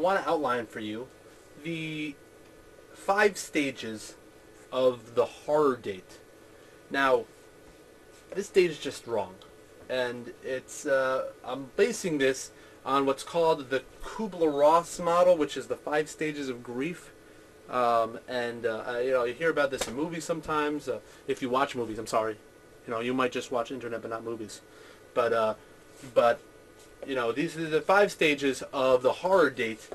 want to outline for you the 5 stages of the horror date. Now, this date is just wrong, and it's I'm basing this on what's called the Kubler-Ross model, which is the 5 stages of grief. You hear about this in movies sometimes. If you watch movies, I'm sorry, you might just watch internet but not movies. But these are the 5 stages of the horror date.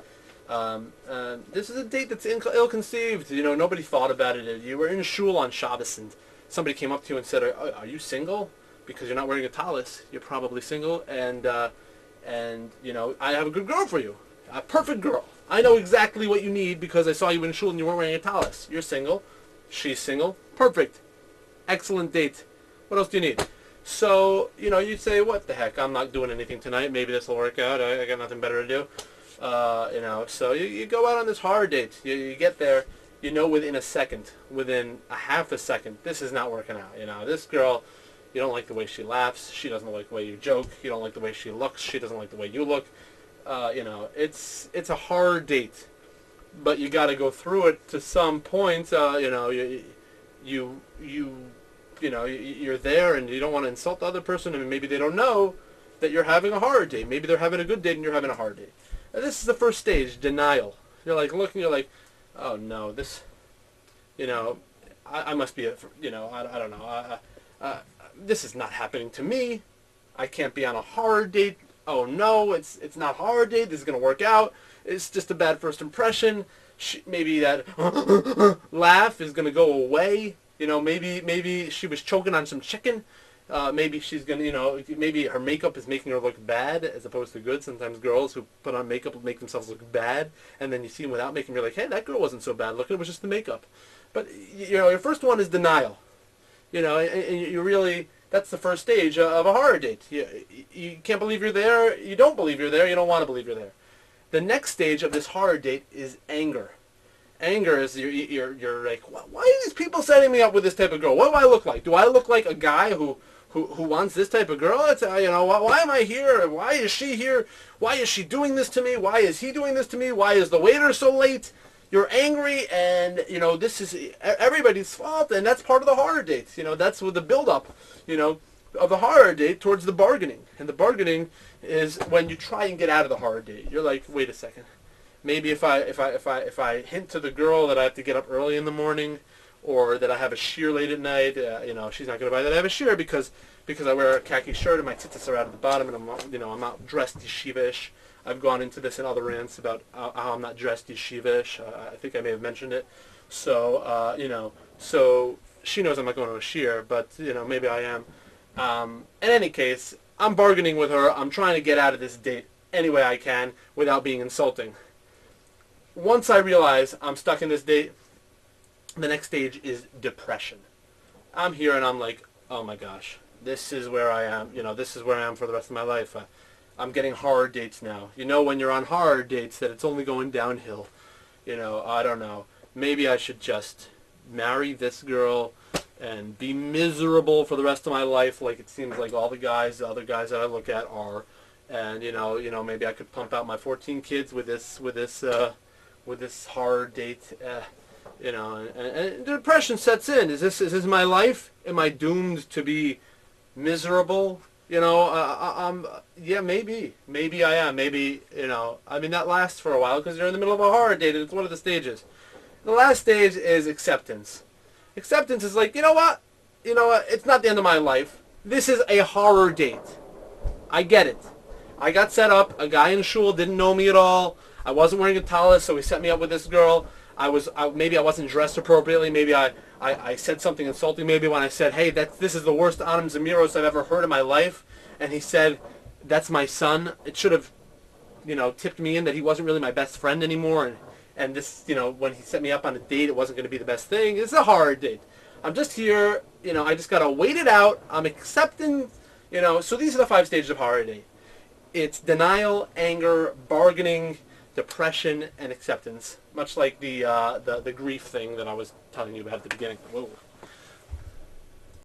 This is a date that's ill-conceived. Nobody thought about it. You were in shul on Shabbos and somebody came up to you and said, "Are you single? Because you're not wearing a tallis. You're probably single." And I have a good girl for you, a perfect girl. I know exactly what you need because I saw you in shul and you weren't wearing a tallis. You're single. She's single. Perfect. Excellent date. What else do you need? So, you'd say, what the heck, I'm not doing anything tonight. Maybe this will work out. I got nothing better to do. So you go out on this horror date. You get there, within a second, within a half a second, this is not working out. This girl, you don't like the way she laughs. She doesn't like the way you joke. You don't like the way she looks. She doesn't like the way you look. It's a horror date, but you got to go through it to some point. You're there and you don't want to insult the other person, and maybe they don't know that you're having a horror date. Maybe they're having a good date and you're having a horror date. And this is the first stage, denial. You're like looking, you're like, oh no, this, I must be, I don't know, this is not happening to me. I can't be on a horror date. Oh no, it's not a horror date. This is going to work out. It's just a bad first impression. Maybe that laugh is going to go away. Maybe she was choking on some chicken. Maybe she's going to, maybe her makeup is making her look bad as opposed to good. Sometimes girls who put on makeup will make themselves look bad, and then you see them without makeup and you're like, hey, that girl wasn't so bad looking. It was just the makeup. But, your first one is denial. And you really, that's the first stage of a horror date. You can't believe you're there. You don't believe you're there. You don't want to believe you're there. The next stage of this horror date is anger. Anger is you're like, why are these people setting me up with this type of girl? What do I look like? Do I look like a guy who wants this type of girl? It's, why am I here? Why is she here? Why is she doing this to me? Why is he doing this to me? Why is the waiter so late? You're angry, and this is everybody's fault, and that's part of the horror date. That's with the build-up, of the horror date towards the bargaining. And the bargaining is when you try and get out of the horror date. You're like, wait a second. Maybe if I hint to the girl that I have to get up early in the morning, or that I have a shear late at night, she's not going to buy that I have a shear because I wear a khaki shirt and my tzitzis are out at the bottom and I'm not dressed yeshiva-ish. I've gone into this in other rants about how I'm not dressed yeshiva-ish. I think I may have mentioned it. So so she knows I'm not going to a shear, but maybe I am. In any case, I'm bargaining with her. I'm trying to get out of this date any way I can without being insulting. Once I realize I'm stuck in this date, the next stage is depression. I'm here and I'm like, oh my gosh, this is where I am. This is where I am for the rest of my life. I'm getting horror dates now. When you're on horror dates that it's only going downhill. I don't know. Maybe I should just marry this girl and be miserable for the rest of my life, like it seems like all the other guys that I look at are. And maybe I could pump out my 14 kids with this horror date. And depression sets in. Is this my life? Am I doomed to be miserable? Yeah, maybe I am. Maybe, that lasts for a while because you're in the middle of a horror date and it's one of the stages. The last stage is acceptance. Acceptance is like, you know what? It's not the end of my life. This is a horror date. I get it. I got set up. A guy in shul didn't know me at all. I wasn't wearing a tallis, so he set me up with this girl. Maybe I wasn't dressed appropriately. Maybe I said something insulting. Maybe when I said, hey, this is the worst Anam Zemiros I've ever heard in my life. And he said, that's my son. It should have, tipped me in that he wasn't really my best friend anymore. And this, when he set me up on a date, it wasn't going to be the best thing. It's a hard date. I'm just here, I just got to wait it out. I'm accepting, so these are the 5 stages of horror date. It's denial, anger, bargaining, depression, and acceptance. Much like the grief thing that I was telling you about at the beginning. Whoa.